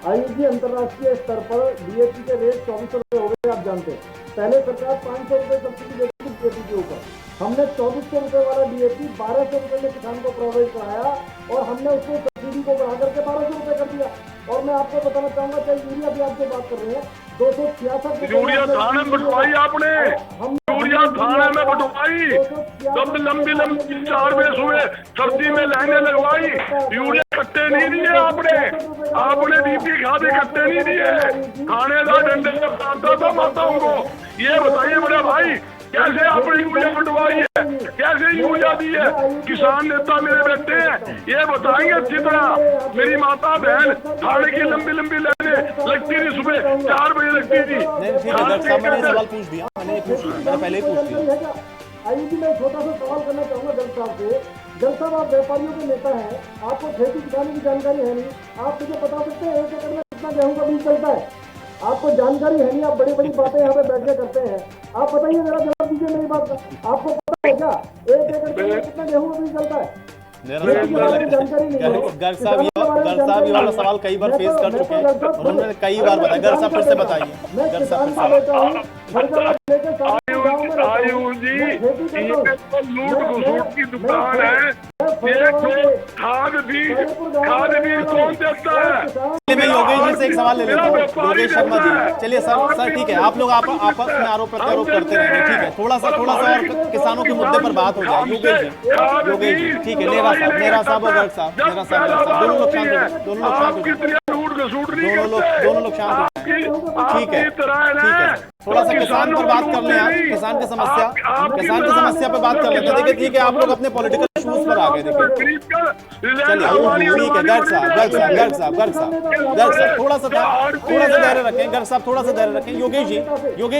आईयूजी अंतर्राष्ट्रीय स्तर पर डीएपी के रेट 2400 रुपए हो गए, आप जानते हैं। पहले सरकार 500 रुपए सब्सिडी देती थी डीएपी के ऊपर, हमने 2400 रुपए वाला डीएपी 1200 रुपए में किसान को प्रोवाइड कराया और हमने उसको सब्सिडी को बढ़ा करके 1200 रुपए कर दिया। और मैं आपको बताना चाहूंगा, चाहे यूरिया भी आपसे बात कर रहे हैं, 266 यूरिया थाने में बटवाई आपने, यूरिया थाने में बटवाई, तब लंबी लंबी 4 बजे सुबह सर्दी में लाइनें लगवाई, यूरिया कट्टे नहीं दिए आपने डीपी खादे कट्टे नहीं दिए, थानेदार डंडे से मारता था माताओं को। ये बताइए बड़े भाई, कैसे आपने यूरिया बटवाई है, कैसे यूरिया दी है? किसान नेता मेरे बेटे हैं, ये बताएंगे अच्छी तरह। मेरी माता बहन थाने की लंबी लंबी लाइनें लगती थी, सुबह 4 बजे लगती थी। मैंने सवाल पूछ दिया, मैंने पहले ही पूछ दिया। आयुष जी, मैं छोटा सा सवाल करना चाहूंगा जज साहब से। जज साहब, आप व्यापारियों के नेता हैं, आपको खेती किसानी की जानकारी है नहीं, आप मुझे बता सकते हैं 1 एकड़ में कितना गेहूं का बीज चलता है? आपको जानकारी है नहीं, आप बड़ी बड़ी बातें यहाँ पे बैठ के करते हैं। आप बताइए, जरा जवाब दीजिए मेरी बात का। आपको पता है क्या 1 एकड़ में कितना गेहूं का बीज चलता है? गर्ग साहब ये वाला सवाल कई बार फेस कर चुके हैं, उन्होंने कई बार बताया। गर्ग साहब फिर से बताइए। गर्ग साहब आयु जी, ये तो लूट घुसूट की दुकान है, ये तो खाद भी कौन देता है? मैं योगेश जी से एक सवाल ले लेता हूँ, योगेश शर्मा जी। चलिए सर ठीक है, आप लोग आपस में आरोप प्रत्यारोप करते रहेंगे, ठीक है। थोड़ा सा और किसानों के मुद्दे पर बात हो जाए। योगेश जी ठीक है, नेहरा साहब और गर्ग साहब, दोनों लोग शांत हो, दोनों लोग शांत हो, ठीक है। थोड़ा सा किसान पर बात कर लें, आप किसान की समस्या पर बात कर लेते हैं। देखिए ठीक है, आप लोग अपने पॉलिटिकल इश्यूज पर आ गए। देखिए चलिए ठीक है, गर्ग साहब थोड़ा सा धैर्य रखें। गर्ग साहब थोड़ा सा धैर्य रखें। योगेश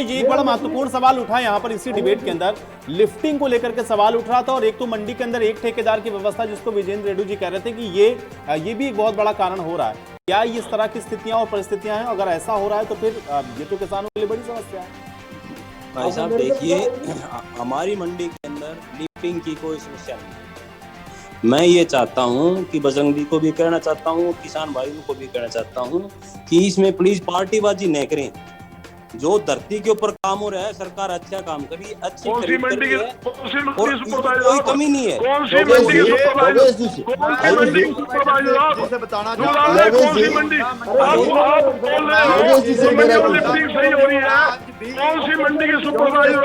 जी एक बड़ा महत्वपूर्ण सवाल उठा यहाँ पर इसी डिबेट के अंदर, लिफ्टिंग को लेकर के सवाल उठ रहा था। और एक तो मंडी के अंदर एक ठेकेदार की व्यवस्था, जिसको विजेंद्र रेड्डी जी कह रहे थे कि ये भी एक बहुत बड़ा कारण हो रहा है। क्या इस तरह की स्थितियां और परिस्थितियां हैं? अगर ऐसा हो रहा है तो फिर ये तो किसानों के लिए बड़ी समस्या है। भाई साहब देखिए, हमारी मंडी के अंदर लिफ्टिंग की कोई समस्या नहीं है। मैं ये चाहता हूँ कि बजरंगी को भी कहना चाहता हूँ, किसान भाइयों को भी कहना चाहता हूँ कि इसमें प्लीज पार्टीबाजी न करें। जो धरती के ऊपर काम हो रहा है, सरकार अच्छा काम करी, अच्छी खरीद कर रही है और कोई कमी नहीं है। कौन सी मंडी की सुपरवाइजर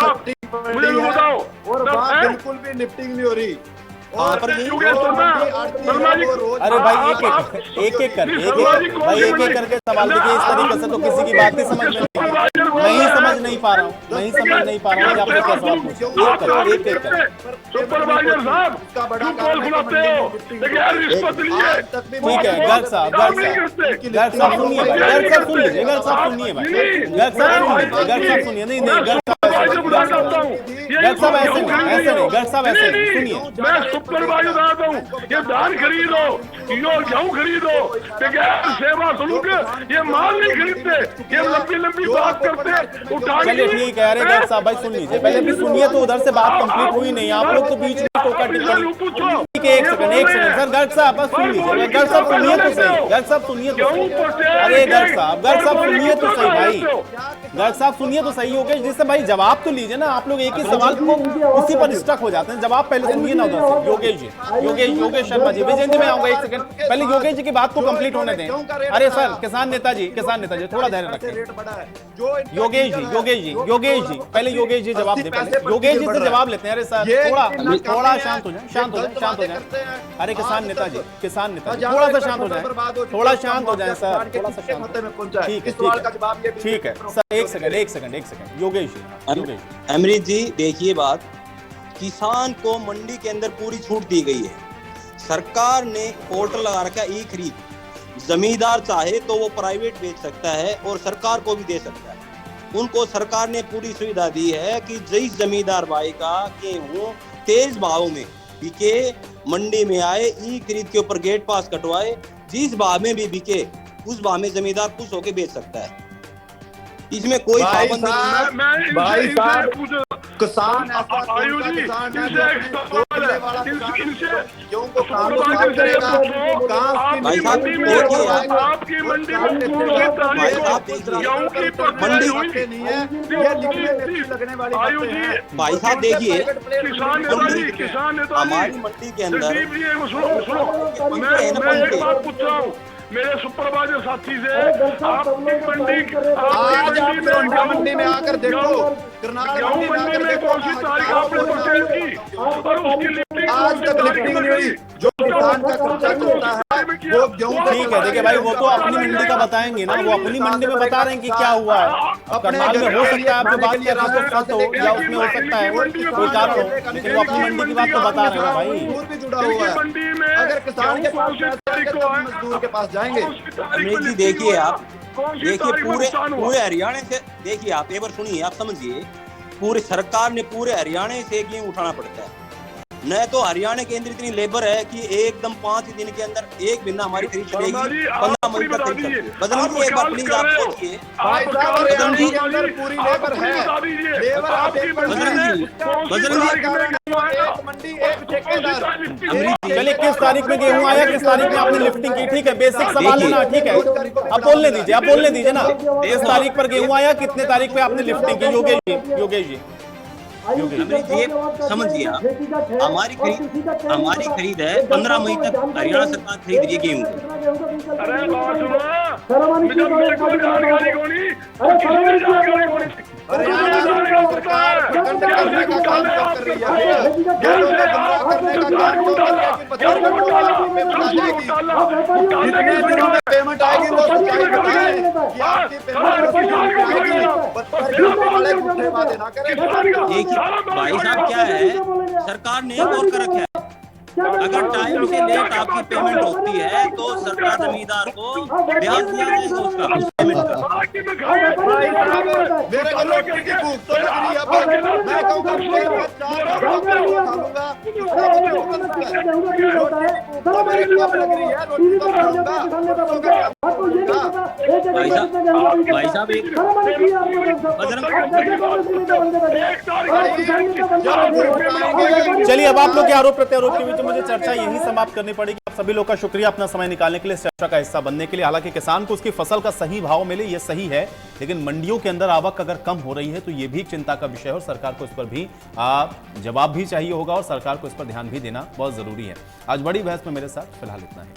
मुझे बताओ। बिल्कुल भी लिफ्टिंग नहीं हो रही। अरे भाई एक एक करके सवाल देखिए। इस तरीके से तो किसी की बात ही समझ नहीं पा रहा हूँ। आप क्या सवाल पूछे? एक सुपरवाइजर साहब ठीक है। गर्ग साहब सुनिए भाई, गर्ग साहब सुनिए भाई, गर्ग साहब सुनिए। नहीं गर्ग साहब ऐसे नहीं सुनिए। सुपरवाइजर आता हूँ, ये धान खरीदो, यो गेहूँ खरीदो, बगैर सेवा शुल्क ये माल नहीं खरीदते, ये लंबी लंबी बात करते उठाने। चलिए ठीक है। अरे गर्ग साहब भाई सुन लीजिए, पहले भी सुनिए तो उधर से बात कंप्लीट हुई नहीं, आप लोग तो बीच में टोका टिप्पणी। ठीक है, एक सेकंड सर। गर्ग साहब बस सुन लीजिए, गर्ग साहब सुनिए तो सही, गर्ग साहब सुनिए तो सही। अरे गर्ग साहब सुनिए तो सही भाई, गर्ग साहब सुनिए तो सही। योगेश जी से भाई जवाब तो लीजिए ना। आप लोग एक ही सवाल को उसी पर स्टक हो जाते हैं। जवाब पहले सुनिए ना उधर से। योगेश शर्मा जी, विजेंद्र में आऊंगा। एक सेकंड, पहले योगेश जी की बात को कंप्लीट होने दें। अरे सर किसान नेता जी थोड़ा धैर्य रखें। योगेश जी पहले योगेश जी जवाब दे, योगेश जी से जवाब लेते हैं। अरे सर थोड़ा शांत हो जाए। अरे किसान नेता जी थोड़ा सा शांत हो जाए सर, थोड़ा सा शांत। ठीक है सर, एक सेकंड। योगेश जी। अमृत जी देखिए, बात किसान को मंडी के अंदर पूरी छूट दी गई है। सरकार ने पोर्टल लगा रखा है ई खरीद, जमींदार चाहे तो वो प्राइवेट बेच सकता है और सरकार को भी दे सकता है। उनको सरकार ने पूरी सुविधा दी है कि जिस जमींदार भाई का गेहूं तेज भाव में बिके, मंडी में आए, ई खरीद के ऊपर गेट पास कटवाए, जिस भाव में भी बिके उस भाव में जमींदार खुश होकर बेच सकता है। इसमें कोई पाबंदी नहीं है। भाई साहब किसान भाई साहब देखिए, हमारी मंडी के अंदर मैं एक बात पूछ रहा हूँ, मेरे सुपरवाइजर साथी से आज आप मंडी में आकर देखो, करनाल गेहूं मंडी में कौन सी तारीख आपने परचेज की और उसकी लिफ्टिंग आज तक लिफ्टिंग नहीं हुई। जो किसान का खर्चा चलता है वो गेहूं ठीक है, देखिए भाई, वो तो अपनी मंडी का बताएंगे ना, वो अपनी मंडी में बता रहे हैं कि क्या हुआ है। अब करनाल में हो सकता है आपको बात कर रहे हो सच हो या उसमें हो सकता है कोई कारण हो, लेकिन वो अपनी मंडी की बात तो बता रहे हैं ना भाई। मजदूर भी जुड़ा हुआ है। मंडी में अगर किसान के पास पैसा है तो मजदूर के पास जाएंगे। अमरीक जी देखिए आप, देखिए पूरे हरियाणा से, देखिए आप एक बार सुनिए, आप समझिए, पूरी सरकार ने पूरे हरियाणा से गेहूं उठाना पड़ता है। न तो हरियाणा के अंदर इतनी लेबर है कि एकदम 5 दिन के अंदर एक महीना हमारी खरीद चलेगी, 15 मई तक खरीद चलेगी। बदल जी एक बार प्लीज आप सोचिए, पूरी लेबर है, लेबर आप एक चलिए, किस तारीख में गेहूं आया, किस तारीख में आपने लिफ्टिंग की, ठीक है, बेसिक सवाल है ना, ठीक है, अब बोलने दीजिए, आप बोलने दीजिए ना। किस तारीख पर गेहूं आया, कितने तारीख पे आपने लिफ्टिंग की? योगेश जी अमरीक जी समझिए आप, हमारी खरीद है 15 मई तक हरियाणा सरकार खरीद रही है गेहूं। अरे बात सुनो, मेरे को जानकारी कोनी, जानकारी कोनी, हरियाणा सरकार प्रखंड करने का काम कर रही है। गेहूं को गुमराह करने का काम तो जितने दिनों में पेमेंट आएगी वो सच्चाई बताएं कि आपकी पेमेंट वादे ना करें। देखिए भाई साहब, क्या है, सरकार ने एक और कर रखा है, अगर टाइम से लेट आपकी पेमेंट होती है तो सरकार जमींदार को ब्याज दिया जाएगा उसका पेमेंट का। मेरे को रोटी की भूख तो लग रही है, मैं कहूँगा भाई साहब एक चलिए, अब आप लोग के आरोप प्रत्यारोप के बीच मुझे चर्चा यहीं समाप्त करनी पड़ेगी। आप सभी लोग का शुक्रिया अपना समय निकालने के लिए, चर्चा का हिस्सा बनने के लिए। हालांकि किसान को उसकी फसल का सही भाव मिले ये सही है, लेकिन मंडियों के अंदर आवक अगर कम हो रही है तो ये भी चिंता का विषय है और सरकार को इस पर भी जवाब भी चाहिए होगा और सरकार को इस पर ध्यान भी देना बहुत जरूरी है। आज बड़ी बहस में मेरे साथ फिलहाल इतना है।